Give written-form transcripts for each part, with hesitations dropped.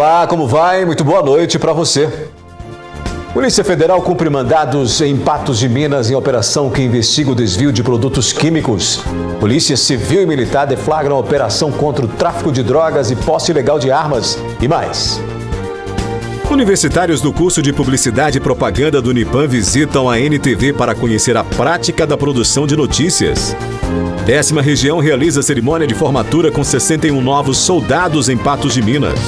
Olá, como vai? Muito boa noite para você. Polícia Federal cumpre mandados em Patos de Minas em operação que investiga o desvio de produtos químicos. Polícia Civil e Militar deflagram a operação contra o tráfico de drogas e posse ilegal de armas e mais. Universitários do curso de Publicidade e Propaganda do Unipan visitam a NTV para conhecer a prática da produção de notícias. 10ª região realiza cerimônia de formatura com 61 novos soldados em Patos de Minas.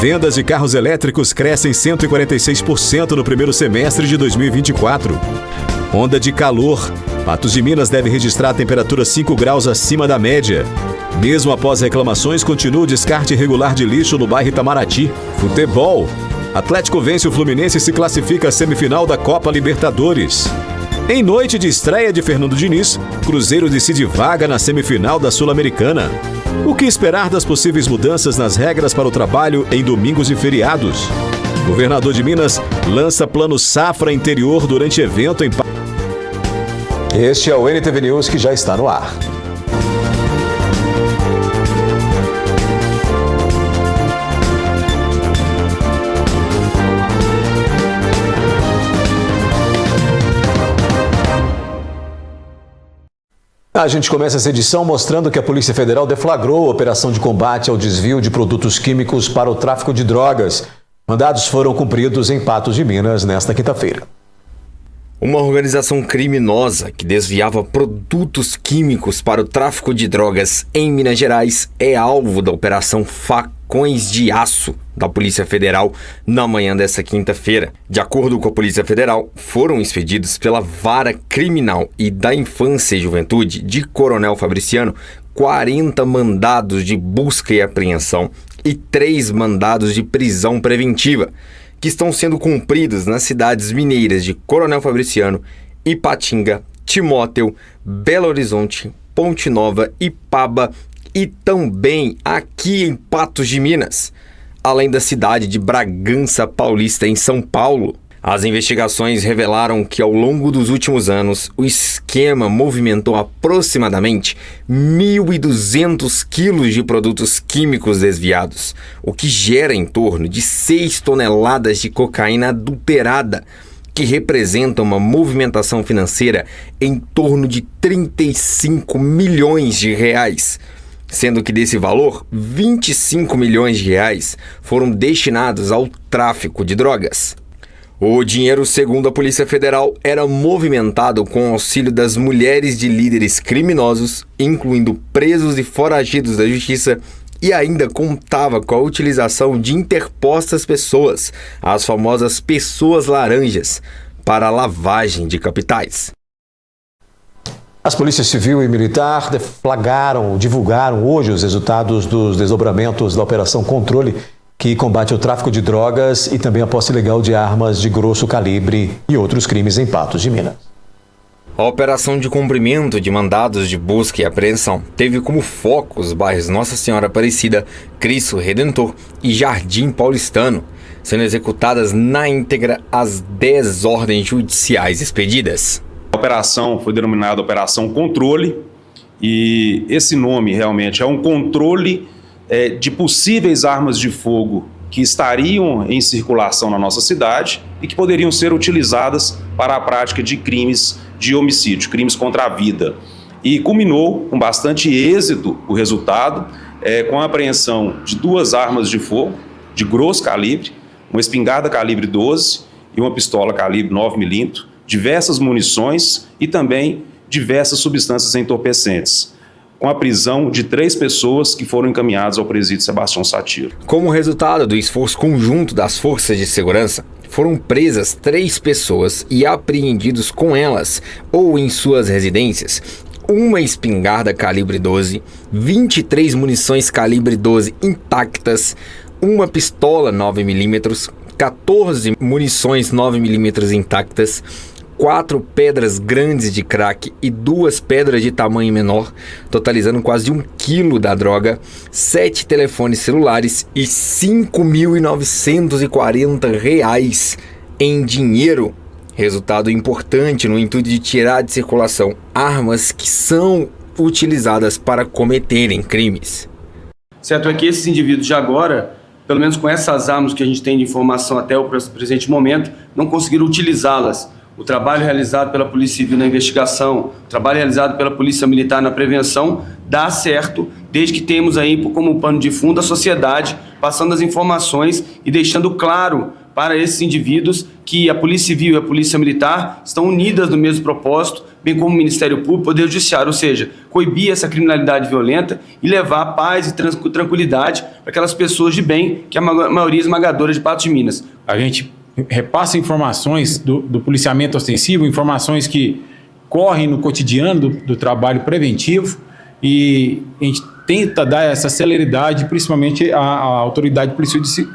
Vendas de carros elétricos crescem 146% no primeiro semestre de 2024. Onda de calor. Patos de Minas deve registrar temperatura 5 graus acima da média. Mesmo após reclamações, continua o descarte irregular de lixo no bairro Itamaraty. Futebol. Atlético vence o Fluminense e se classifica à semifinal da Copa Libertadores. Em noite de estreia de Fernando Diniz, Cruzeiro decide vaga na semifinal da Sul-Americana. O que esperar das possíveis mudanças nas regras para o trabalho em domingos e feriados? Governador de Minas lança plano Safra Interior durante evento em... Este é o NTV News que já está no ar. A gente começa essa edição mostrando que a Polícia Federal deflagrou a operação de combate ao desvio de produtos químicos para o tráfico de drogas. Mandados foram cumpridos em Patos de Minas nesta quinta-feira. Uma organização criminosa que desviava produtos químicos para o tráfico de drogas em Minas Gerais é alvo da Operação Facões de Aço da Polícia Federal na manhã desta quinta-feira. De acordo com a Polícia Federal, foram expedidos pela Vara Criminal e da Infância e Juventude de Coronel Fabriciano 40 mandados de busca e apreensão e 3 mandados de prisão preventiva, que estão sendo cumpridos nas cidades mineiras de Coronel Fabriciano, Ipatinga, Timóteo, Belo Horizonte, Ponte Nova, Ipaba e também aqui em Patos de Minas, além da cidade de Bragança Paulista, em São Paulo. As investigações revelaram que, ao longo dos últimos anos, o esquema movimentou aproximadamente 1.200 quilos de produtos químicos desviados, o que gera em torno de 6 toneladas de cocaína adulterada, que representa uma movimentação financeira em torno de 35 milhões de reais. Sendo que desse valor, 25 milhões de reais foram destinados ao tráfico de drogas. O dinheiro, segundo a Polícia Federal, era movimentado com o auxílio das mulheres de líderes criminosos, incluindo presos e foragidos da justiça, e ainda contava com a utilização de interpostas pessoas, as famosas pessoas laranjas, para a lavagem de capitais. As polícias civil e militar divulgaram hoje os resultados dos desdobramentos da Operação Controle, que combate o tráfico de drogas e também a posse ilegal de armas de grosso calibre e outros crimes em Patos de Minas. A operação de cumprimento de mandados de busca e apreensão teve como foco os bairros Nossa Senhora Aparecida, Cristo Redentor e Jardim Paulistano, sendo executadas na íntegra as 10 ordens judiciais expedidas. A operação foi denominada Operação Controle e esse nome realmente é um controle de possíveis armas de fogo que estariam em circulação na nossa cidade e que poderiam ser utilizadas para a prática de crimes de homicídio, crimes contra a vida. E culminou com bastante êxito o resultado, com a apreensão de 2 armas de fogo de grosso calibre, uma espingarda calibre 12 e uma pistola calibre 9mm, diversas munições e também diversas substâncias entorpecentes, com a prisão de 3 pessoas que foram encaminhadas ao presídio Sebastião Satiro. Como resultado do esforço conjunto das forças de segurança, foram presas 3 pessoas e apreendidos com elas, ou em suas residências, uma espingarda calibre 12, 23 munições calibre 12 intactas, uma pistola 9mm, 14 munições 9mm intactas, 4 pedras grandes de crack e 2 pedras de tamanho menor, totalizando quase 1 quilo da droga, 7 telefones celulares e R$ 5.940 em dinheiro. Resultado importante no intuito de tirar de circulação armas que são utilizadas para cometerem crimes. Certo é que esses indivíduos de agora pelo menos com essas armas que a gente tem de informação até o presente momento, não conseguiram utilizá-las. O trabalho realizado pela Polícia Civil na investigação, o trabalho realizado pela Polícia Militar na prevenção, dá certo, desde que temos aí como pano de fundo a sociedade passando as informações e deixando claro para esses indivíduos que a Polícia Civil e a Polícia Militar estão unidas no mesmo propósito, bem como o Ministério Público e o Poder Judiciário, ou seja, coibir essa criminalidade violenta e levar paz e tranquilidade para aquelas pessoas de bem, que é a maioria esmagadora de Patos de Minas. A gente repassa informações do policiamento ostensivo, informações que correm no cotidiano do trabalho preventivo, e a gente tenta dar essa celeridade, principalmente à autoridade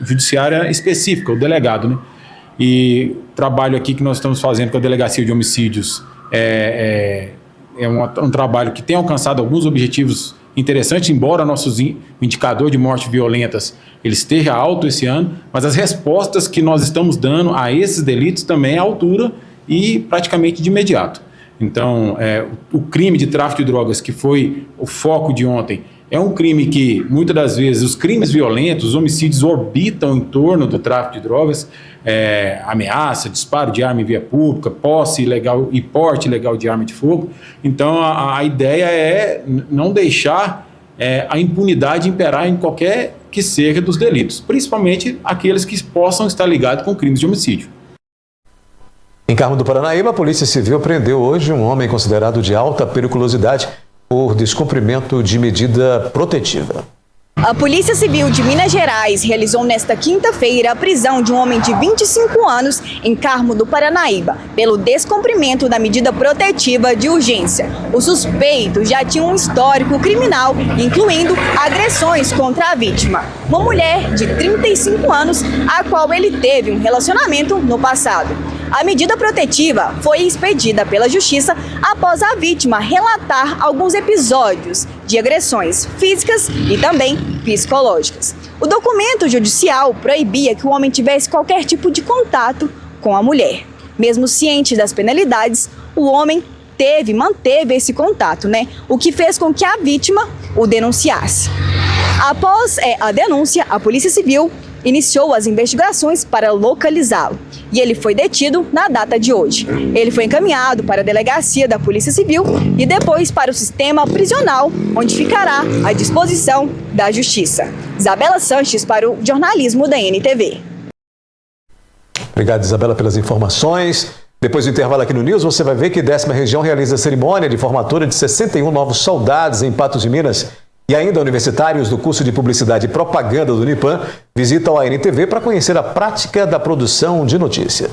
judiciária específica, o delegado, né? E o trabalho aqui que nós estamos fazendo com a Delegacia de Homicídios é um trabalho que tem alcançado alguns objetivos interessantes, embora nosso indicador de mortes violentas ele esteja alto esse ano, mas as respostas que nós estamos dando a esses delitos também é à altura e praticamente de imediato. Então, o crime de tráfico de drogas, que foi o foco de ontem, é um crime que, muitas das vezes, os crimes violentos, os homicídios orbitam em torno do tráfico de drogas, ameaça, disparo de arma em via pública, posse ilegal e porte ilegal de arma de fogo. Então, a ideia é não deixar a impunidade imperar em qualquer que seja dos delitos, principalmente aqueles que possam estar ligados com crimes de homicídio. Em Carmo do Paranaíba, a Polícia Civil prendeu hoje um homem considerado de alta periculosidade por descumprimento de medida protetiva. A Polícia Civil de Minas Gerais realizou nesta quinta-feira a prisão de um homem de 25 anos em Carmo do Paranaíba, pelo descumprimento da medida protetiva de urgência. O suspeito já tinha um histórico criminal, incluindo agressões contra a vítima, uma mulher de 35 anos, a qual ele teve um relacionamento no passado. A medida protetiva foi expedida pela Justiça após a vítima relatar alguns episódios de agressões físicas e também psicológicas. O documento judicial proibia que o homem tivesse qualquer tipo de contato com a mulher. Mesmo ciente das penalidades, o homem manteve esse contato, o que fez com que a vítima o denunciasse. Após a denúncia, a Polícia Civil iniciou as investigações para localizá-lo e ele foi detido na data de hoje. Ele foi encaminhado para a delegacia da Polícia Civil e depois para o sistema prisional, onde ficará à disposição da Justiça. Isabela Sanches para o jornalismo da NTV. Obrigado, Isabela, pelas informações. Depois do intervalo aqui no News, você vai ver que 10ª Região realiza a cerimônia de formatura de 61 novos soldados em Patos de Minas. E ainda universitários do curso de Publicidade e Propaganda do Unipan visitam a NTV para conhecer a prática da produção de notícias.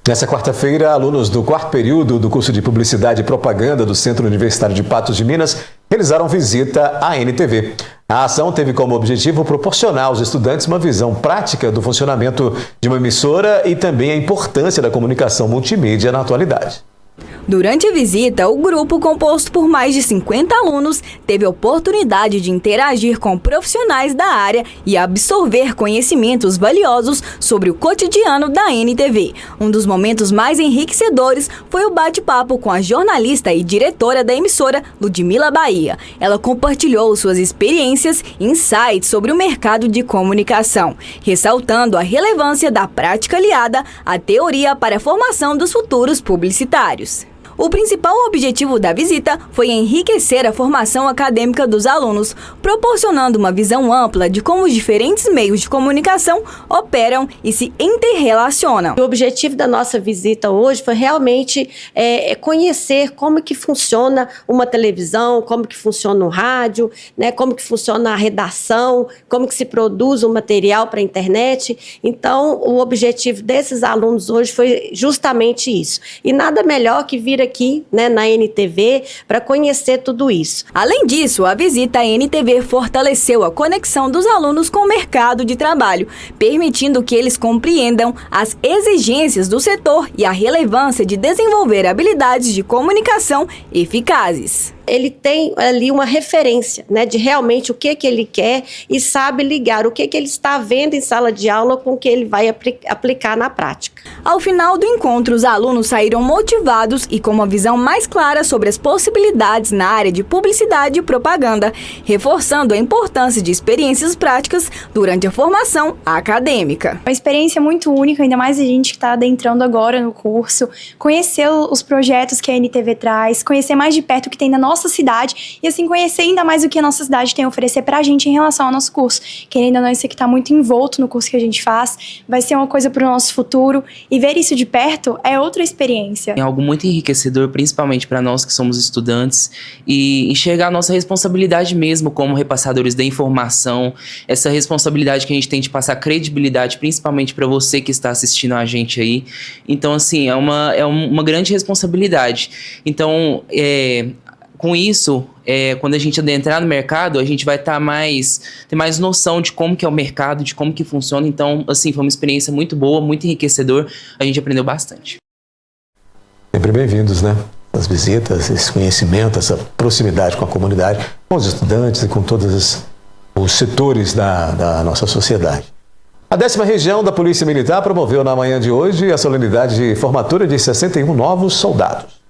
Nessa quarta-feira, alunos do 4º período do curso de Publicidade e Propaganda do Centro Universitário de Patos de Minas realizaram visita à NTV. A ação teve como objetivo proporcionar aos estudantes uma visão prática do funcionamento de uma emissora e também a importância da comunicação multimídia na atualidade. Durante a visita, o grupo, composto por mais de 50 alunos, teve a oportunidade de interagir com profissionais da área e absorver conhecimentos valiosos sobre o cotidiano da NTV. Um dos momentos mais enriquecedores foi o bate-papo com a jornalista e diretora da emissora, Ludmila Bahia. Ela compartilhou suas experiências e insights sobre o mercado de comunicação, ressaltando a relevância da prática aliada à teoria para a formação dos futuros publicitários. O principal objetivo da visita foi enriquecer a formação acadêmica dos alunos, proporcionando uma visão ampla de como os diferentes meios de comunicação operam e se interrelacionam. O objetivo da nossa visita hoje foi realmente conhecer como que funciona uma televisão, como que funciona um rádio, como que funciona a redação, como que se produz um material para a internet. Então, o objetivo desses alunos hoje foi justamente isso. E nada melhor que vir aqui, na NTV, para conhecer tudo isso. Além disso, a visita à NTV fortaleceu a conexão dos alunos com o mercado de trabalho, permitindo que eles compreendam as exigências do setor e a relevância de desenvolver habilidades de comunicação eficazes. ele tem ali uma referência, né, de realmente o que ele quer e sabe ligar o que ele está vendo em sala de aula com o que ele vai aplicar na prática. Ao final do encontro, os alunos saíram motivados e com uma visão mais clara sobre as possibilidades na área de publicidade e propaganda, reforçando a importância de experiências práticas durante a formação acadêmica. Uma experiência muito única, ainda mais a gente que está adentrando agora no curso, conhecer os projetos que a NTV traz, conhecer mais de perto o que tem na nossa cidade e assim conhecer ainda mais o que a nossa cidade tem a oferecer para a gente em relação ao nosso curso. Querendo ou não, isso aqui está muito envolto no curso que a gente faz, vai ser uma coisa para o nosso futuro e ver isso de perto é outra experiência. É algo muito enriquecedor, principalmente para nós que somos estudantes, e enxergar a nossa responsabilidade mesmo como repassadores da informação, essa responsabilidade que a gente tem de passar credibilidade, principalmente para você que está assistindo a gente aí. Então, assim, é uma grande responsabilidade. Então, com isso, quando a gente adentrar no mercado, a gente vai ter mais noção de como que é o mercado, de como que funciona. Então, assim, foi uma experiência muito boa, muito enriquecedor. A gente aprendeu bastante. Sempre bem-vindos, né? As visitas, esse conhecimento, essa proximidade com a comunidade, com os estudantes e com todos os setores da nossa sociedade. A 10ª Região da Polícia Militar promoveu na manhã de hoje a solenidade de formatura de 61 novos soldados.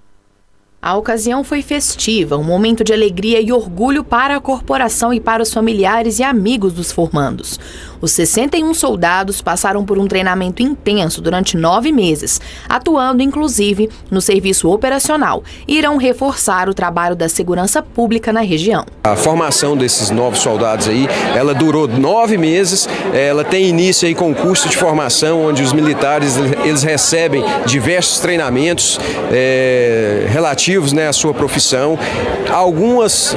A ocasião foi festiva, um momento de alegria e orgulho para a corporação e para os familiares e amigos dos formandos. Os 61 soldados passaram por um treinamento intenso durante 9 meses, atuando inclusive no serviço operacional, e irão reforçar o trabalho da segurança pública na região. A formação desses novos soldados aí, ela durou 9 meses, ela tem início aí com um curso de formação, onde os militares eles recebem diversos treinamentos relativos, né, à sua profissão, alguns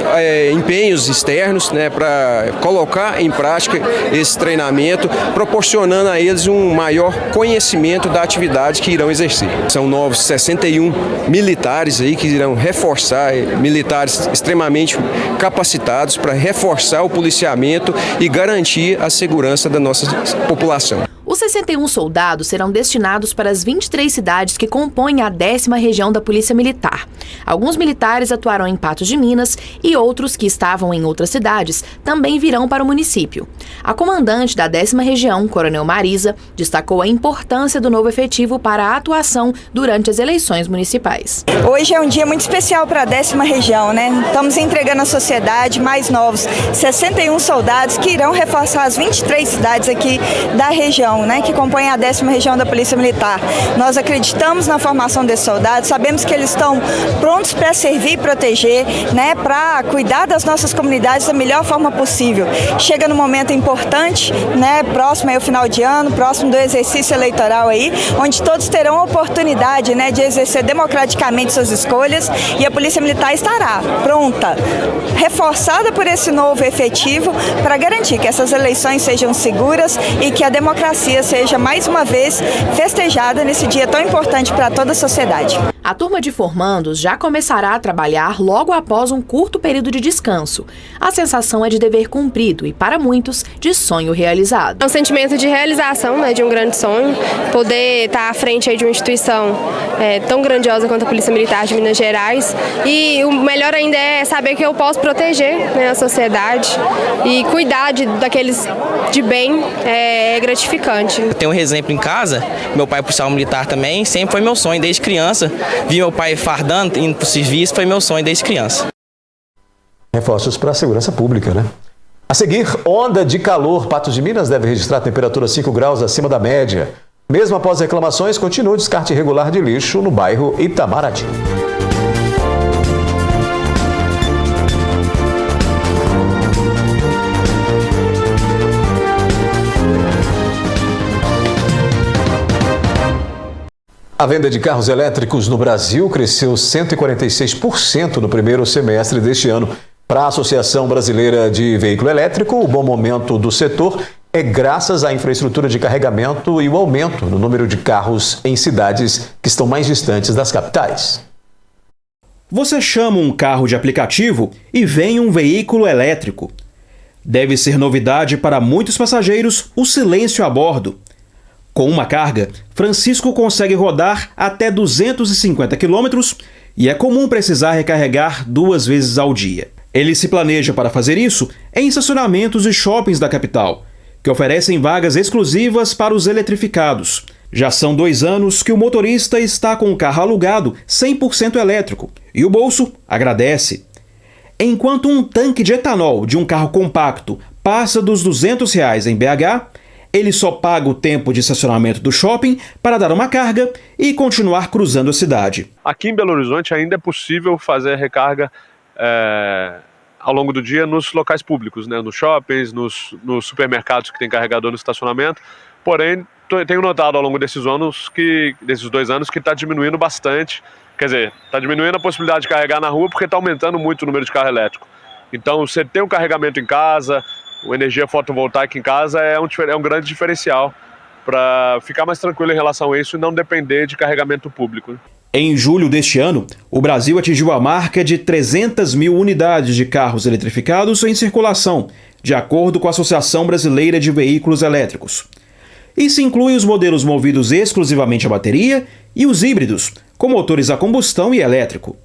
empenhos externos, né, para colocar em prática esse treinamento, proporcionando a eles um maior conhecimento da atividade que irão exercer. São novos 61 militares aí que irão reforçar, militares extremamente capacitados para reforçar o policiamento e garantir a segurança da nossa população. Os 61 soldados serão destinados para as 23 cidades que compõem a 10ª Região da Polícia Militar. Alguns militares atuarão em Patos de Minas e outros que estavam em outras cidades também virão para o município. A comandante da 10ª Região, Coronel Marisa, destacou a importância do novo efetivo para a atuação durante as eleições municipais. Hoje é um dia muito especial para a 10ª Região, né? Estamos entregando à sociedade mais novos 61 soldados que irão reforçar as 23 cidades aqui da região, né, que compõem a 10ª Região da Polícia Militar. Nós acreditamos na formação desses soldados, sabemos que eles estão prontos para servir e proteger, né, para cuidar das nossas comunidades da melhor forma possível. Chega num momento importante, né, próximo aí ao final de ano, próximo do exercício eleitoral aí, onde todos terão a oportunidade, né, de exercer democraticamente suas escolhas, e a Polícia Militar estará pronta, reforçada por esse novo efetivo para garantir que essas eleições sejam seguras e que a democracia seja mais uma vez festejada nesse dia tão importante para toda a sociedade. A turma de formandos já começará a trabalhar logo após um curto período de descanso. A sensação é de dever cumprido e, para muitos, de sonho realizado. É um sentimento de realização, né, de um grande sonho, poder estar à frente aí de uma instituição tão grandiosa quanto a Polícia Militar de Minas Gerais, e o melhor ainda é saber que eu posso proteger, né, a sociedade e cuidar daqueles de bem, é gratificante. Eu tenho um exemplo em casa, meu pai policial militar também, sempre foi meu sonho desde criança. Vi meu pai fardando, indo para o serviço, foi meu sonho desde criança. Reforços para a segurança pública, né? A seguir, onda de calor. Patos de Minas deve registrar temperatura 5 graus acima da média. Mesmo após reclamações, continua o descarte irregular de lixo no bairro Itamaraty. A venda de carros elétricos no Brasil cresceu 146% no primeiro semestre deste ano. Para a Associação Brasileira de Veículo Elétrico, o bom momento do setor é graças à infraestrutura de carregamento e o aumento no número de carros em cidades que estão mais distantes das capitais. Você chama um carro de aplicativo e vem um veículo elétrico. Deve ser novidade para muitos passageiros o silêncio a bordo. Com uma carga, Francisco consegue rodar até 250 quilômetros e é comum precisar recarregar 2 vezes ao dia. Ele se planeja para fazer isso em estacionamentos e shoppings da capital, que oferecem vagas exclusivas para os eletrificados. Já são 2 anos que o motorista está com o carro alugado 100% elétrico e o bolso agradece. Enquanto um tanque de etanol de um carro compacto passa dos R$200 em BH, ele só paga o tempo de estacionamento do shopping para dar uma carga e continuar cruzando a cidade. Aqui em Belo Horizonte ainda é possível fazer recarga ao longo do dia nos locais públicos, né? Nos shoppings, nos supermercados que tem carregador no estacionamento. Porém, tenho notado ao longo desses 2 anos que está diminuindo bastante. Quer dizer, está diminuindo a possibilidade de carregar na rua porque está aumentando muito o número de carro elétrico. Então, você ter um carregamento em casa, uma energia fotovoltaica em casa é um grande diferencial para ficar mais tranquilo em relação a isso e não depender de carregamento público. Em julho deste ano, o Brasil atingiu a marca de 300 mil unidades de carros eletrificados em circulação, de acordo com a Associação Brasileira de Veículos Elétricos. Isso inclui os modelos movidos exclusivamente a bateria e os híbridos, com motores a combustão e elétrico.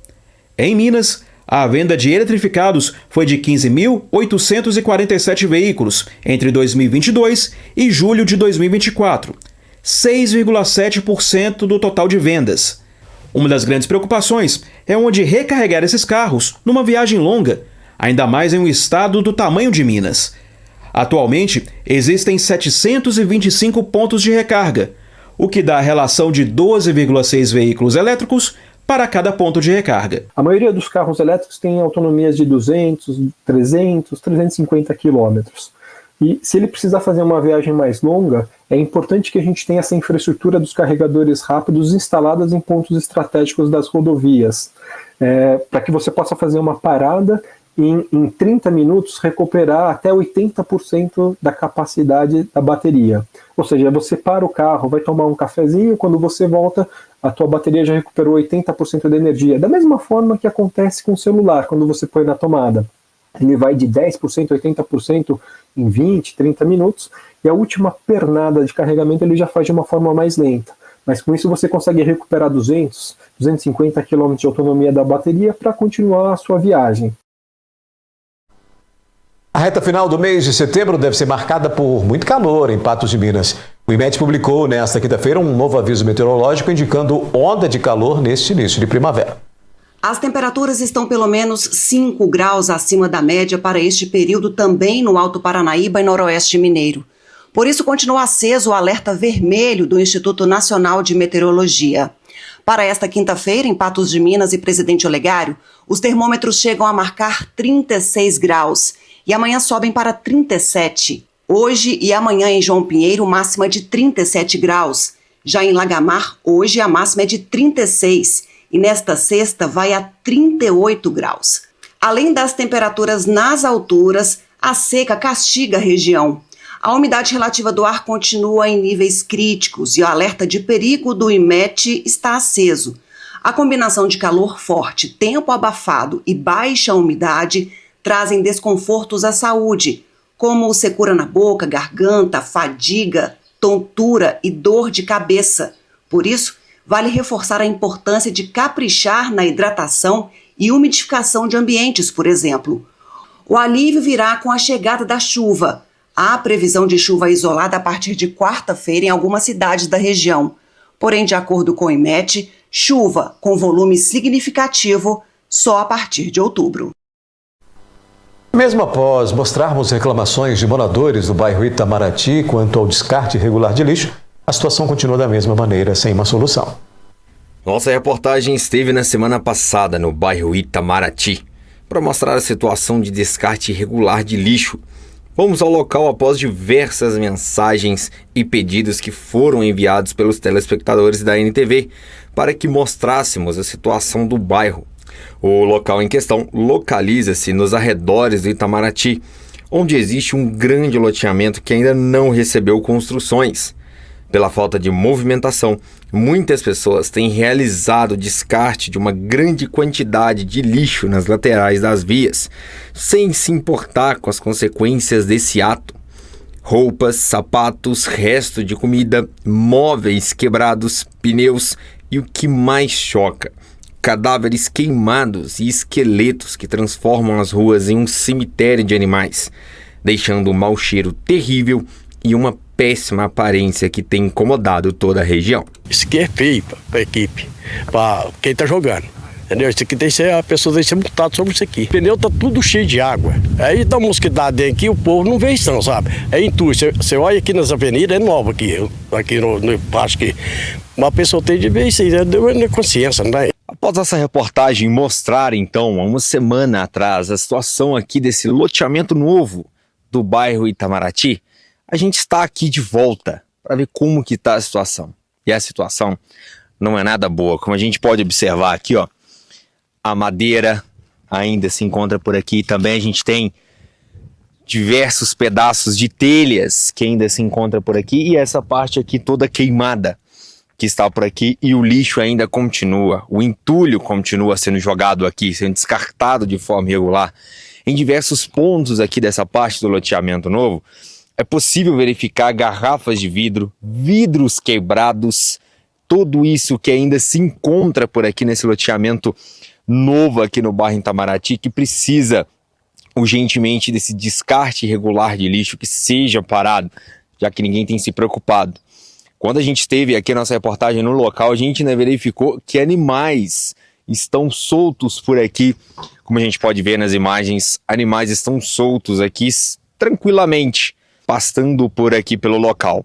Em Minas, a venda de eletrificados foi de 15.847 veículos entre 2022 e julho de 2024, 6,7% do total de vendas. Uma das grandes preocupações é onde recarregar esses carros numa viagem longa, ainda mais em um estado do tamanho de Minas. Atualmente, existem 725 pontos de recarga, o que dá a relação de 12,6 veículos elétricos para cada ponto de recarga. A maioria dos carros elétricos tem autonomias de 200, 300, 350 quilômetros. E se ele precisar fazer uma viagem mais longa, é importante que a gente tenha essa infraestrutura dos carregadores rápidos instaladas em pontos estratégicos das rodovias, para que você possa fazer uma parada e em 30 minutos recuperar até 80% da capacidade da bateria. Ou seja, você para o carro, vai tomar um cafezinho, quando você volta, a tua bateria já recuperou 80% da energia. Da mesma forma que acontece com o celular, quando você põe na tomada. Ele vai de 10%, 80% em 20, 30 minutos, e a última pernada de carregamento ele já faz de uma forma mais lenta. Mas com isso você consegue recuperar 200, 250 km de autonomia da bateria para continuar a sua viagem. A reta final do mês de setembro deve ser marcada por muito calor em Patos de Minas. O IMET publicou nesta quinta-feira um novo aviso meteorológico indicando onda de calor neste início de primavera. As temperaturas estão pelo menos 5 graus acima da média para este período também no Alto Paranaíba e Noroeste Mineiro. Por isso, continua aceso o alerta vermelho do Instituto Nacional de Meteorologia. Para esta quinta-feira, em Patos de Minas e Presidente Olegário, os termômetros chegam a marcar 36 graus e amanhã sobem para 37. Hoje e amanhã em João Pinheiro, máxima de 37 graus. Já em Lagamar, hoje a máxima é de 36 e nesta sexta vai a 38 graus. Além das temperaturas nas alturas, a seca castiga a região. A umidade relativa do ar continua em níveis críticos e o alerta de perigo do IMET está aceso. A combinação de calor forte, tempo abafado e baixa umidade trazem desconfortos à saúde, como secura na boca, garganta, fadiga, tontura e dor de cabeça. Por isso, vale reforçar a importância de caprichar na hidratação e umidificação de ambientes, por exemplo. O alívio virá com a chegada da chuva. Há previsão de chuva isolada a partir de quarta-feira em algumas cidades da região. Porém, de acordo com o IMET, chuva com volume significativo só a partir de outubro. Mesmo após mostrarmos reclamações de moradores do bairro Itamaraty quanto ao descarte irregular de lixo, a situação continua da mesma maneira, sem uma solução. Nossa reportagem esteve na semana passada no bairro Itamaraty para mostrar a situação de descarte irregular de lixo. Fomos ao local após diversas mensagens e pedidos que foram enviados pelos telespectadores da NTV para que mostrássemos a situação do bairro. O local em questão localiza-se nos arredores do Itamaraty, onde existe um grande loteamento que ainda não recebeu construções. Pela falta de movimentação, muitas pessoas têm realizado o descarte de uma grande quantidade de lixo nas laterais das vias, sem se importar com as consequências desse ato. Roupas, sapatos, resto de comida, móveis quebrados, pneus e o que mais choca, cadáveres queimados e esqueletos que transformam as ruas em um cemitério de animais, deixando um mau cheiro terrível e uma péssima aparência que tem incomodado toda a região. Isso aqui é feio para a equipe, para quem está jogando. Entendeu? Isso aqui tem que ser, a pessoa tem que ser multada sobre isso aqui. O pneu tá tudo cheio de água. Aí dá mosquidade aqui, o povo não vê isso não, sabe? É intuito. Você olha aqui nas avenidas, é nova aqui no baixo aqui. Uma pessoa tem de ver isso aí, deu consciência, não é? Após essa reportagem mostrar, então, há uma semana atrás, a situação aqui desse loteamento novo do bairro Itamaraty, a gente está aqui de volta para ver como que está a situação. E a situação não é nada boa. Como a gente pode observar aqui, ó, a madeira ainda se encontra por aqui. Também a gente tem diversos pedaços de telhas que ainda se encontram por aqui. E essa parte aqui toda queimada que está por aqui. E o lixo ainda continua. O entulho continua sendo jogado aqui, sendo descartado de forma irregular. Em diversos pontos aqui dessa parte do loteamento novo, é possível verificar garrafas de vidro, vidros quebrados, tudo isso que ainda se encontra por aqui nesse loteamento novo aqui no bairro Itamaraty, que precisa urgentemente desse descarte irregular de lixo que seja parado, já que ninguém tem se preocupado. Quando a gente esteve aqui na nossa reportagem no local, a gente ainda verificou que animais estão soltos por aqui. Como a gente pode ver nas imagens, animais estão soltos aqui tranquilamente, pastando por aqui pelo local.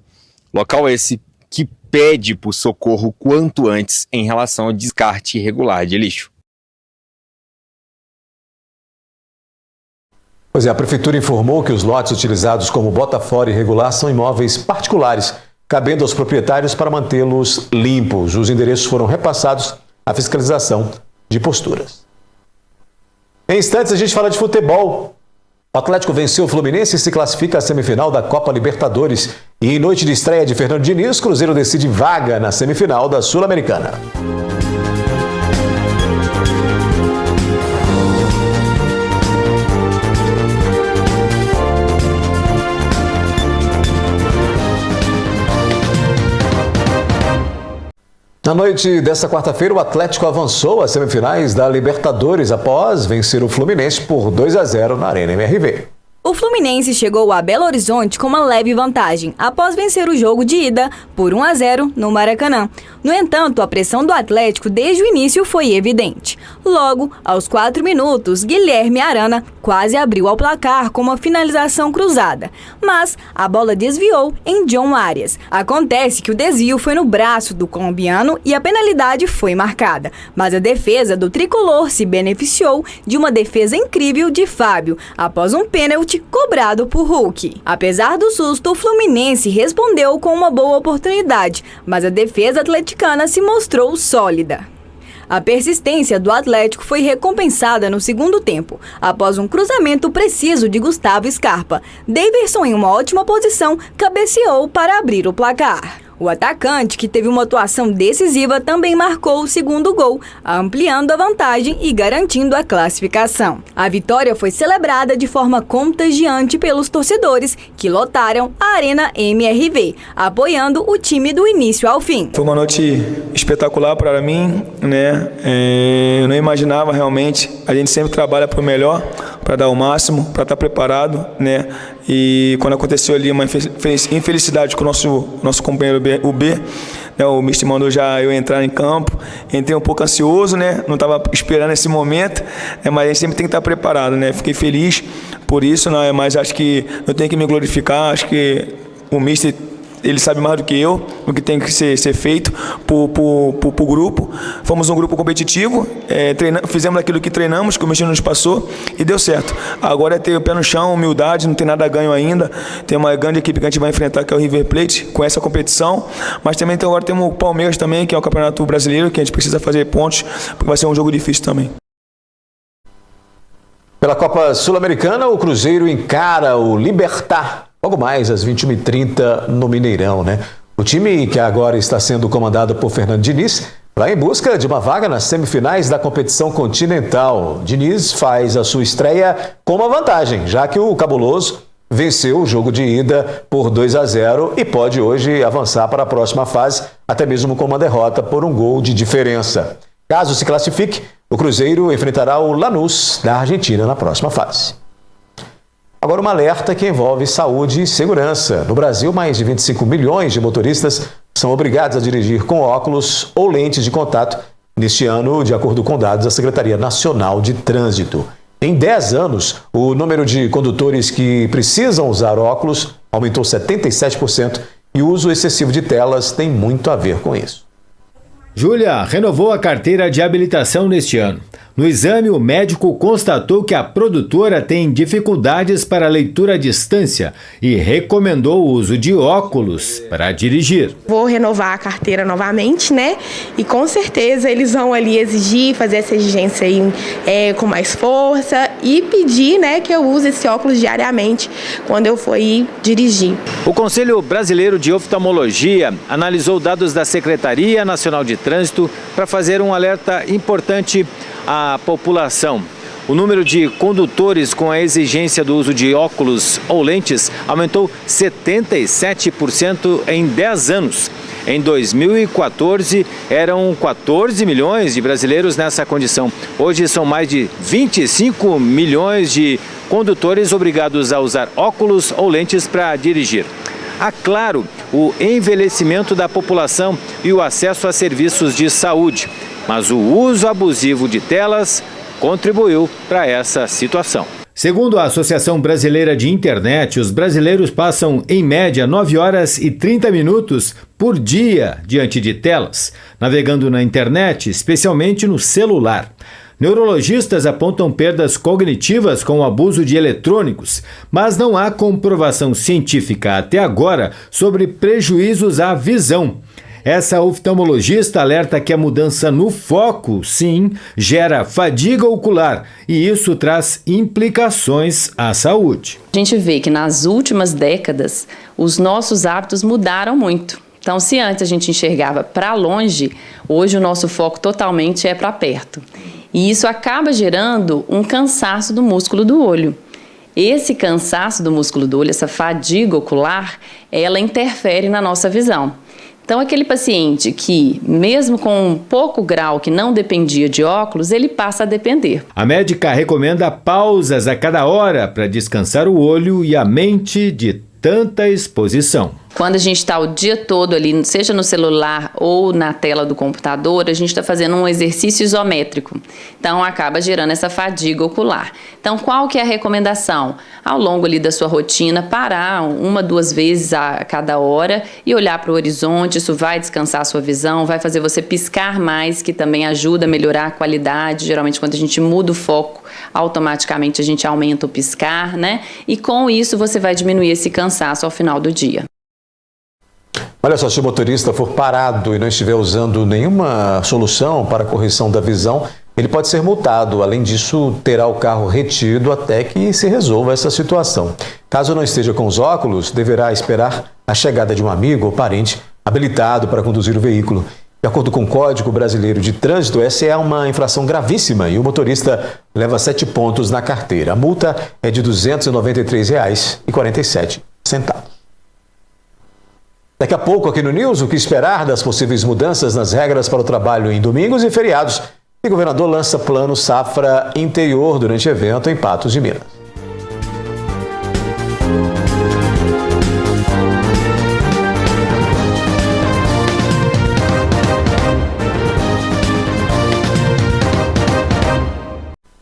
Local esse que pede por socorro quanto antes em relação ao descarte irregular de lixo. Pois é, a Prefeitura informou que os lotes utilizados como bota-fora irregular são imóveis particulares, cabendo aos proprietários para mantê-los limpos. Os endereços foram repassados à fiscalização de posturas. Em instantes, a gente fala de futebol. O Atlético venceu o Fluminense e se classifica à semifinal da Copa Libertadores. E em noite de estreia de Fernando Diniz, Cruzeiro decide vaga na semifinal da Sul-Americana. Na noite desta quarta-feira, o Atlético avançou às semifinais da Libertadores após vencer o Fluminense por 2-0 na Arena MRV. O Fluminense chegou a Belo Horizonte com uma leve vantagem, após vencer o jogo de ida por 1-0 no Maracanã. No entanto, a pressão do Atlético desde o início foi evidente. Logo, aos 4 minutos, Guilherme Arana quase abriu ao placar com uma finalização cruzada, mas a bola desviou em John Arias. Acontece que o desvio foi no braço do colombiano e a penalidade foi marcada, mas a defesa do tricolor se beneficiou de uma defesa incrível de Fábio, após um pênalti cobrado por Hulk. Apesar do susto, o Fluminense respondeu com uma boa oportunidade, mas a defesa atleticana se mostrou sólida. A persistência do Atlético foi recompensada no segundo tempo, após um cruzamento preciso de Gustavo Scarpa. Daverson, em uma ótima posição, cabeceou para abrir o placar. O atacante, que teve uma atuação decisiva, também marcou o segundo gol, ampliando a vantagem e garantindo a classificação. A vitória foi celebrada de forma contagiante pelos torcedores, que lotaram a Arena MRV, apoiando o time do início ao fim. Foi uma noite espetacular para mim, né? Eu não imaginava realmente. A gente sempre trabalha para o melhor, para dar o máximo, para estar preparado, né? E quando aconteceu ali uma infelicidade com o nosso companheiro o B, né, o mister mandou já eu entrar em campo, entrei um pouco ansioso, né, não estava esperando esse momento, né, mas a gente sempre tem que estar preparado, né, fiquei feliz por isso, né, mas acho que eu tenho que me glorificar, acho que o mister, ele sabe mais do que eu, o que tem que ser feito pro grupo. Fomos um grupo competitivo, fizemos aquilo que treinamos, que o Michel nos passou e deu certo. Agora é ter o pé no chão, humildade, não tem nada a ganho ainda. Tem uma grande equipe que a gente vai enfrentar, que é o River Plate, com essa competição. Mas também agora temos o Palmeiras também, que é o Campeonato Brasileiro, que a gente precisa fazer pontos, porque vai ser um jogo difícil também. Pela Copa Sul-Americana, o Cruzeiro encara o Libertad logo mais às 21h30 no Mineirão, né? O time, que agora está sendo comandado por Fernando Diniz, vai em busca de uma vaga nas semifinais da competição continental. Diniz faz a sua estreia com uma vantagem, já que o Cabuloso venceu o jogo de ida por 2-0 e pode hoje avançar para a próxima fase, até mesmo com uma derrota por um gol de diferença. Caso se classifique, o Cruzeiro enfrentará o Lanús da Argentina na próxima fase. Agora um alerta que envolve saúde e segurança. No Brasil, mais de 25 milhões de motoristas são obrigados a dirigir com óculos ou lentes de contato neste ano, de acordo com dados da Secretaria Nacional de Trânsito. Em 10 anos, o número de condutores que precisam usar óculos aumentou 77% e o uso excessivo de telas tem muito a ver com isso. Júlia renovou a carteira de habilitação neste ano. No exame, o médico constatou que a produtora tem dificuldades para leitura à distância e recomendou o uso de óculos para dirigir. Vou renovar a carteira novamente, né? E com certeza eles vão ali exigir, fazer essa exigência aí com mais força e pedir, né, que eu use esse óculos diariamente quando eu for ir dirigir. O Conselho Brasileiro de Oftalmologia analisou dados da Secretaria Nacional de Trânsito para fazer um alerta importante à população. O número de condutores com a exigência do uso de óculos ou lentes aumentou 77% em 10 anos. Em 2014, eram 14 milhões de brasileiros nessa condição. Hoje são mais de 25 milhões de condutores obrigados a usar óculos ou lentes para dirigir. Há, claro, o envelhecimento da população e o acesso a serviços de saúde, mas o uso abusivo de telas contribuiu para essa situação. Segundo a Associação Brasileira de Internet, os brasileiros passam, em média, 9 horas e 30 minutos por dia diante de telas, navegando na internet, especialmente no celular. Neurologistas apontam perdas cognitivas com o abuso de eletrônicos, mas não há comprovação científica até agora sobre prejuízos à visão. Essa oftalmologista alerta que a mudança no foco, sim, gera fadiga ocular e isso traz implicações à saúde. A gente vê que nas últimas décadas os nossos hábitos mudaram muito. Então, se antes a gente enxergava para longe, hoje o nosso foco totalmente é para perto. E isso acaba gerando um cansaço do músculo do olho. Esse cansaço do músculo do olho, essa fadiga ocular, ela interfere na nossa visão. Então, aquele paciente que, mesmo com um pouco grau que não dependia de óculos, ele passa a depender. A médica recomenda pausas a cada hora para descansar o olho e a mente de tanta exposição. Quando a gente está o dia todo ali, seja no celular ou na tela do computador, a gente está fazendo um exercício isométrico. Então, acaba gerando essa fadiga ocular. Então, qual que é a recomendação? Ao longo ali da sua rotina, parar 1, 2 vezes a cada hora e olhar para o horizonte. Isso vai descansar a sua visão, vai fazer você piscar mais, que também ajuda a melhorar a qualidade. Geralmente, quando a gente muda o foco, automaticamente a gente aumenta o piscar, né? E com isso, você vai diminuir esse cansaço ao final do dia. Olha só, se o motorista for parado e não estiver usando nenhuma solução para a correção da visão, ele pode ser multado. Além disso, terá o carro retido até que se resolva essa situação. Caso não esteja com os óculos, deverá esperar a chegada de um amigo ou parente habilitado para conduzir o veículo. De acordo com o Código Brasileiro de Trânsito, essa é uma infração gravíssima e o motorista leva 7 pontos na carteira. A multa é de R$ 293,47. Daqui a pouco aqui no News, o que esperar das possíveis mudanças nas regras para o trabalho em domingos e feriados. E o governador lança plano safra interior durante evento em Patos de Minas.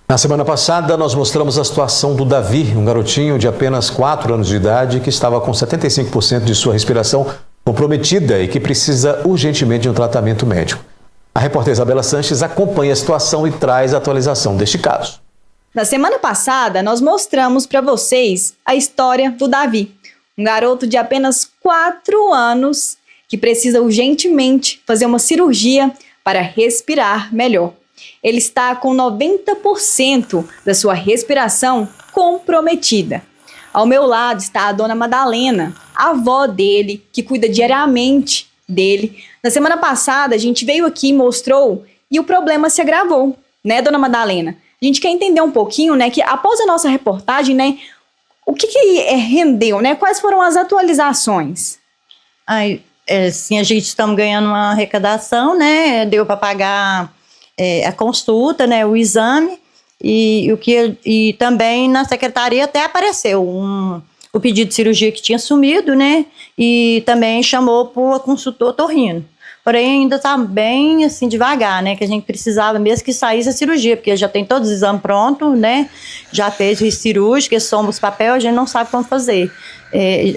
Na semana passada, nós mostramos a situação do Davi, um garotinho de apenas 4 anos de idade que estava com 75% de sua respiração comprometida e que precisa urgentemente de um tratamento médico. A repórter Isabela Sanches acompanha a situação e traz a atualização deste caso. Na semana passada, nós mostramos para vocês a história do Davi, um garoto de apenas 4 anos que precisa urgentemente fazer uma cirurgia para respirar melhor. Ele está com 90% da sua respiração comprometida. Ao meu lado está a dona Madalena, a avó dele, que cuida diariamente dele. Na semana passada, a gente veio aqui e mostrou e o problema se agravou, né, dona Madalena? A gente quer entender um pouquinho, né, que após a nossa reportagem, né, o que rendeu, né? Quais foram as atualizações? Sim, a gente estamos ganhando uma arrecadação, né? Deu para pagar a consulta, né, o exame, e também na secretaria até apareceu o pedido de cirurgia que tinha sumido, né, e também chamou para o consultor otorrino. Porém, ainda está bem, assim, devagar, né, que a gente precisava mesmo que saísse a cirurgia, porque já tem todos os exames prontos, né, já fez o cirúrgico, somos papel, a gente não sabe como fazer.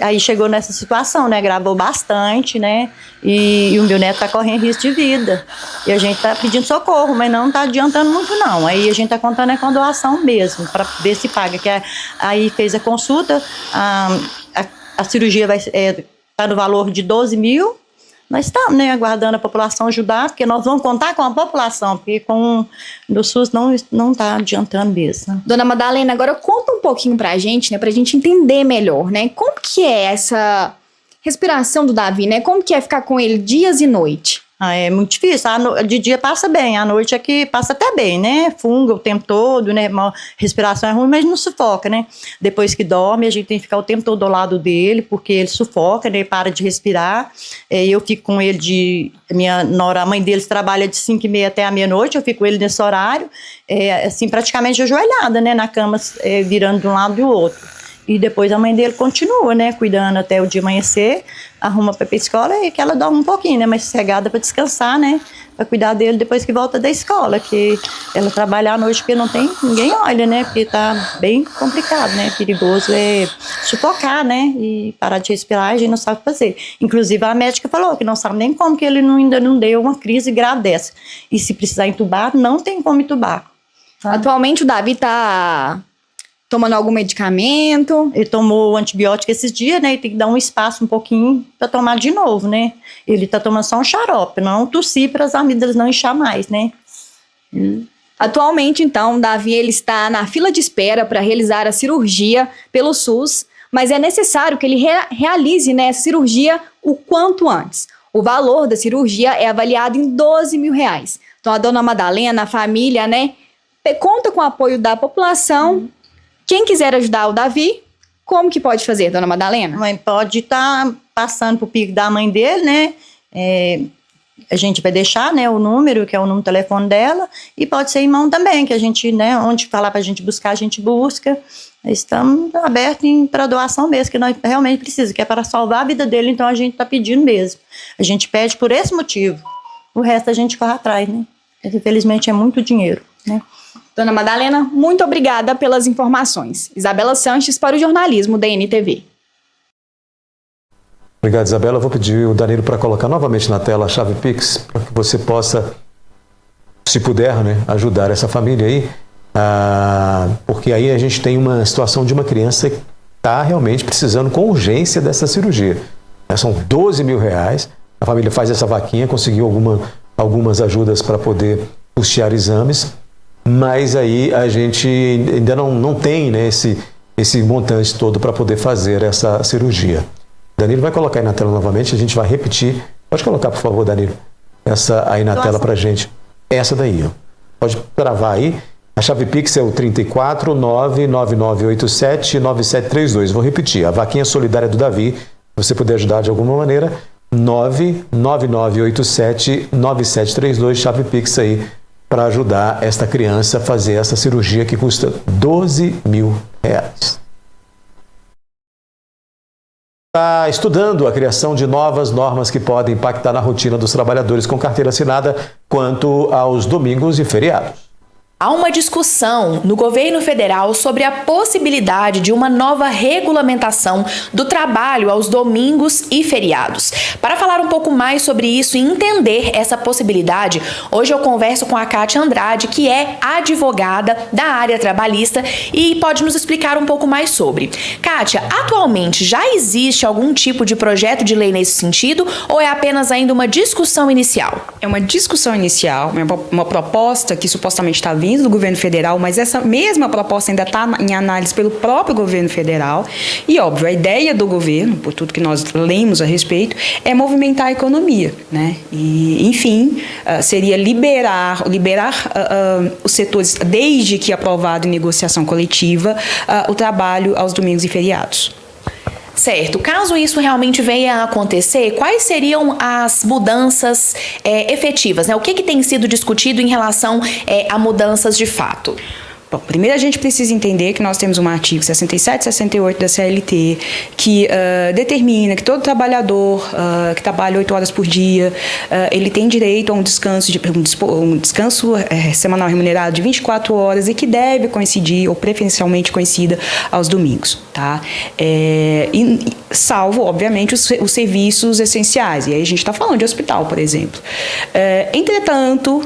Aí chegou nessa situação, né, gravou bastante, né, e o meu neto está correndo risco de vida. E a gente está pedindo socorro, mas não está adiantando muito, não. Aí a gente está contando com a doação mesmo, para ver se paga. Aí fez a consulta, a cirurgia vai tá no valor de 12 mil. Nós estamos, né, aguardando a população ajudar, porque nós vamos contar com a população, porque com do SUS não está adiantando mesmo. Né? Dona Madalena, agora conta um pouquinho pra gente, né, pra gente entender melhor, né, como que é essa respiração do Davi, né, como que é ficar com ele dias e noites? É muito difícil, de dia passa bem, à noite é que passa até bem, né, funga o tempo todo, né, respiração é ruim, mas não sufoca, né, depois que dorme a gente tem que ficar o tempo todo ao lado dele, porque ele sufoca, né, para de respirar, eu fico com ele minha nora, a mãe deles trabalha de 5h30 até a meia-noite, eu fico com ele nesse horário, assim, praticamente ajoelhada, né, na cama, virando de um lado e do outro. E depois a mãe dele continua, né, cuidando até o dia amanhecer, arruma para ir pra escola e que ela dorme um pouquinho, né, mais sossegada para descansar, né, para cuidar dele depois que volta da escola, que ela trabalha à noite porque não tem ninguém olha, né, porque tá bem complicado, né, perigoso sufocar, né, e parar de respirar, a gente não sabe fazer. Inclusive a médica falou que não sabe nem como que ele ainda não deu uma crise grave dessa. E se precisar entubar, não tem como entubar. Tá? Atualmente o Davi tá tomando algum medicamento? Ele tomou antibiótico esses dias, né? E tem que dar um espaço um pouquinho para tomar de novo, né? Ele tá tomando só um xarope, não tossir para as amígdalas não inchar mais, né? Atualmente, então, o Davi ele está na fila de espera para realizar a cirurgia pelo SUS, mas é necessário que ele realize, né, essa cirurgia o quanto antes. O valor da cirurgia é avaliado em 12 mil reais. Então, a dona Madalena, a família, né, conta com o apoio da população. Quem quiser ajudar o Davi, como que pode fazer, dona Madalena? Mãe pode estar passando pro pico da mãe dele, né? A gente vai deixar, né, o número, que é o número do telefone dela, e pode ser irmão também, que a gente, né, onde falar pra gente buscar, a gente busca. Estamos abertos para doação mesmo, que nós realmente precisamos, que é para salvar a vida dele, então a gente está pedindo mesmo. A gente pede por esse motivo. O resto a gente corre atrás, né? Infelizmente é muito dinheiro, né? Dona Madalena, muito obrigada pelas informações. Isabela Sanches para o jornalismo da NTV. Obrigado, Isabela. Eu vou pedir o Danilo para colocar novamente na tela a chave Pix, para que você possa, se puder, né, ajudar essa família aí, porque aí a gente tem uma situação de uma criança que está realmente precisando com urgência dessa cirurgia. São 12 mil reais, a família faz essa vaquinha, conseguiu algumas ajudas para poder custear exames, mas aí a gente ainda não tem, né, esse montante todo para poder fazer essa cirurgia. Danilo vai colocar aí na tela novamente, a gente vai repetir. Pode colocar, por favor, Danilo, essa aí na tela para gente. Essa daí, ó. Pode travar aí. A chave Pix é o 34 99987 9732. Vou repetir, a vaquinha solidária do Davi, se você puder ajudar de alguma maneira, 99987 9732, chave Pix aí, para ajudar esta criança a fazer essa cirurgia que custa 12 mil reais. Está estudando a criação de novas normas que podem impactar na rotina dos trabalhadores com carteira assinada quanto aos domingos e feriados. Há uma discussão no governo federal sobre a possibilidade de uma nova regulamentação do trabalho aos domingos e feriados. Para falar um pouco mais sobre isso e entender essa possibilidade, hoje eu converso com a Kátia Andrade, que é advogada da área trabalhista e pode nos explicar um pouco mais sobre. Kátia, atualmente já existe algum tipo de projeto de lei nesse sentido ou é apenas ainda uma discussão inicial? É uma discussão inicial, uma proposta que supostamente está vindo do governo federal, mas essa mesma proposta ainda está em análise pelo próprio governo federal. E, óbvio, a ideia do governo, por tudo que nós lemos a respeito, é movimentar a economia, né? E, enfim, seria liberar os setores, desde que aprovado em negociação coletiva, o trabalho aos domingos e feriados. Certo. Caso isso realmente venha a acontecer, quais seriam as mudanças efetivas, né? O que tem sido discutido em relação a mudanças de fato? Bom, primeiro a gente precisa entender que nós temos um artigo 67 e 68 da CLT que determina que todo trabalhador que trabalha 8 horas por dia, ele tem direito a um descanso semanal remunerado de 24 horas e que deve coincidir, ou preferencialmente coincida, aos domingos, tá? Salvo, obviamente, os serviços essenciais. E aí a gente está falando de hospital, por exemplo. Entretanto,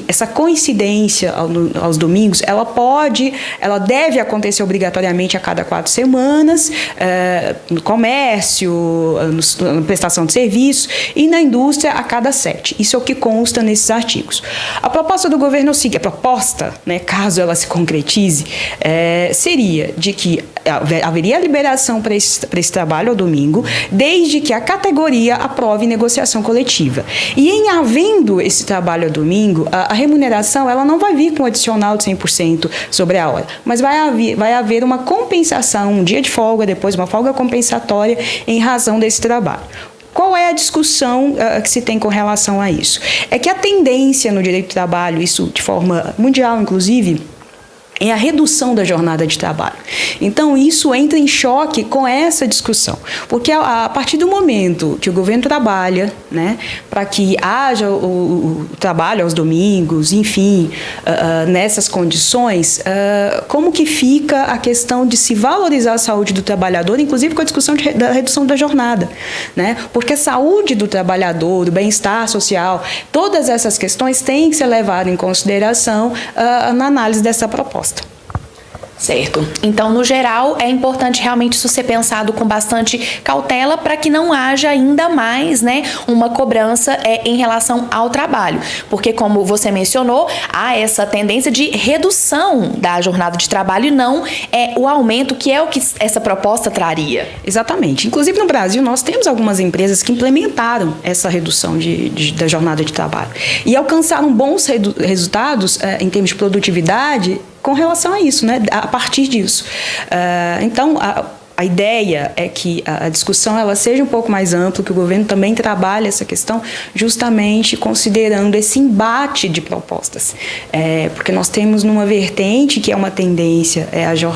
essa coincidência aos domingos, ela deve acontecer obrigatoriamente a cada 4 semanas, no comércio, na prestação de serviços, e na indústria a cada 7. Isso é o que consta nesses artigos. A proposta do governo a proposta, né, caso ela se concretize, seria de que haveria liberação para esse trabalho ao domingo, desde que a categoria aprove negociação coletiva. E em havendo esse trabalho ao domingo, a remuneração ela não vai vir com adicional de 100% sobre a hora, mas vai haver uma compensação, um dia de folga, depois uma folga compensatória em razão desse trabalho. Qual é a discussão que se tem com relação a isso? É que a tendência no direito do trabalho, isso de forma mundial, inclusive, é a redução da jornada de trabalho. Então, isso entra em choque com essa discussão, porque a partir do momento que o governo trabalha, né, para que haja o trabalho aos domingos, enfim, nessas condições, como que fica a questão de se valorizar a saúde do trabalhador, inclusive com a discussão da redução da jornada, né? Porque a saúde do trabalhador, o bem-estar social, todas essas questões têm que ser levadas em consideração na análise dessa proposta. Certo. Então, no geral, é importante realmente isso ser pensado com bastante cautela para que não haja ainda mais, né, uma cobrança em relação ao trabalho. Porque, como você mencionou, há essa tendência de redução da jornada de trabalho e não o aumento, que é o que essa proposta traria. Exatamente. Inclusive, no Brasil, nós temos algumas empresas que implementaram essa redução da jornada de trabalho e alcançaram bons resultados em termos de produtividade com relação a isso, né? A partir disso. Então, a ideia é que a discussão ela seja um pouco mais ampla, que o governo também trabalhe essa questão justamente considerando esse embate de propostas. Porque nós temos numa vertente que é uma tendência,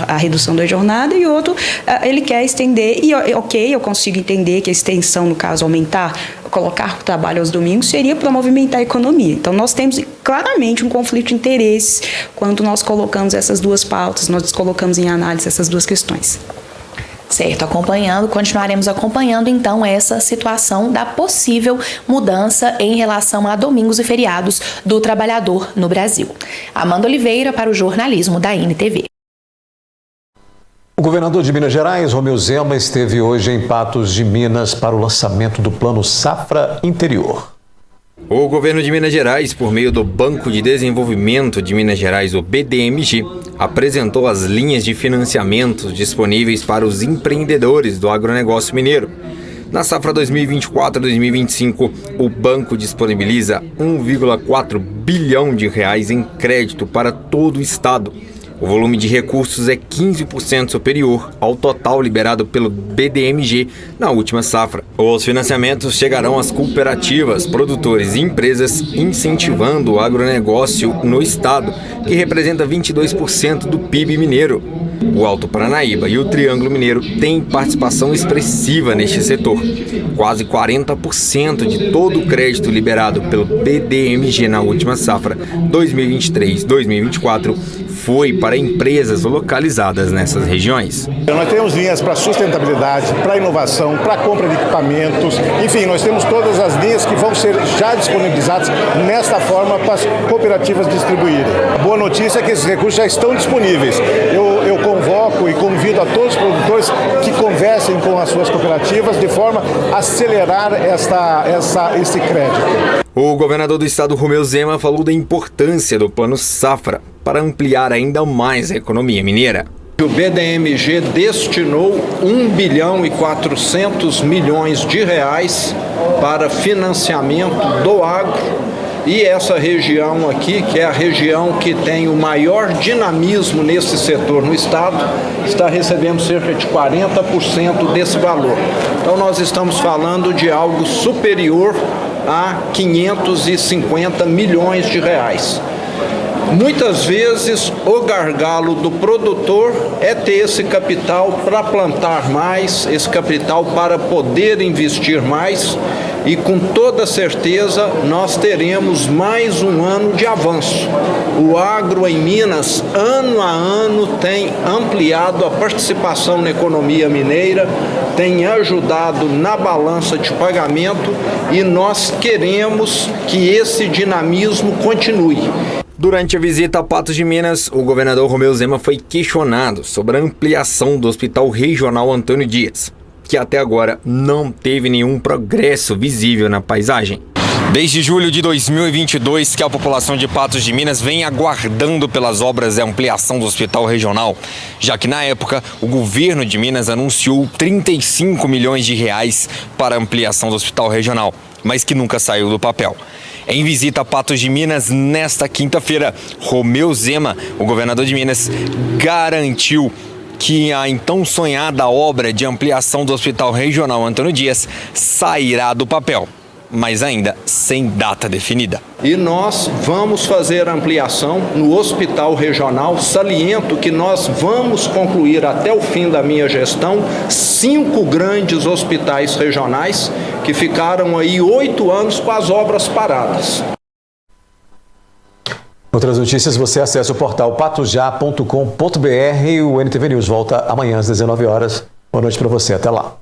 a redução da jornada, e outro, ele quer estender, e ok, eu consigo entender que a extensão, no caso, aumentar, colocar o trabalho aos domingos, seria para movimentar a economia. Então, nós temos claramente um conflito de interesses quando nós colocamos essas duas pautas, nós colocamos em análise essas duas questões. Certo, continuaremos acompanhando então essa situação da possível mudança em relação a domingos e feriados do trabalhador no Brasil. Amanda Oliveira para o jornalismo da NTV. O governador de Minas Gerais, Romeu Zema, esteve hoje em Patos de Minas para o lançamento do Plano Safra Interior. O governo de Minas Gerais, por meio do Banco de Desenvolvimento de Minas Gerais, o BDMG, apresentou as linhas de financiamento disponíveis para os empreendedores do agronegócio mineiro. Na safra 2024-2025, o banco disponibiliza 1,4 bilhão de reais em crédito para todo o estado. O volume de recursos é 15% superior ao total liberado pelo BDMG na última safra. Os financiamentos chegarão às cooperativas, produtores e empresas, incentivando o agronegócio no estado, que representa 22% do PIB mineiro. O Alto Paranaíba e o Triângulo Mineiro têm participação expressiva neste setor. Quase 40% de todo o crédito liberado pelo BDMG na última safra 2023-2024 foi para empresas localizadas nessas regiões. Nós temos linhas para sustentabilidade, para inovação, para compra de equipamentos, enfim, nós temos todas as linhas que vão ser já disponibilizadas nesta forma para as cooperativas distribuírem. A boa notícia é que esses recursos já estão disponíveis. Eu convoco e convido a todos os produtores que conversem com as suas cooperativas de forma a acelerar esse crédito. O governador do estado, Romeu Zema, falou da importância do Plano Safra para ampliar ainda mais a economia mineira. O BDMG destinou 1 bilhão e 400 milhões de reais para financiamento do agro E essa região aqui, que é a região que tem o maior dinamismo nesse setor no estado, está recebendo cerca de 40% desse valor. Então nós estamos falando de algo superior a 550 milhões de reais. Muitas vezes o gargalo do produtor é ter esse capital para plantar mais, esse capital para poder investir mais, e com toda certeza nós teremos mais um ano de avanço. O agro em Minas, ano a ano, tem ampliado a participação na economia mineira, tem ajudado na balança de pagamento e nós queremos que esse dinamismo continue. Durante a visita a Patos de Minas, o governador Romeu Zema foi questionado sobre a ampliação do Hospital Regional Antônio Dias, que até agora não teve nenhum progresso visível na paisagem. Desde julho de 2022 que a população de Patos de Minas vem aguardando pelas obras de ampliação do Hospital Regional, já que na época o governo de Minas anunciou 35 milhões de reais para a ampliação do Hospital Regional, mas que nunca saiu do papel. Em visita a Patos de Minas nesta quinta-feira, Romeu Zema, o governador de Minas, garantiu que a então sonhada obra de ampliação do Hospital Regional Antônio Dias sairá do papel, mas ainda sem data definida. E nós vamos fazer a ampliação no Hospital Regional. Saliento que nós vamos concluir até o fim da minha gestão 5 grandes hospitais regionais que ficaram aí 8 anos com as obras paradas. Outras notícias você acessa o portal patosjá.com.br e o NTV News volta amanhã às 19 horas. Boa noite para você, até lá.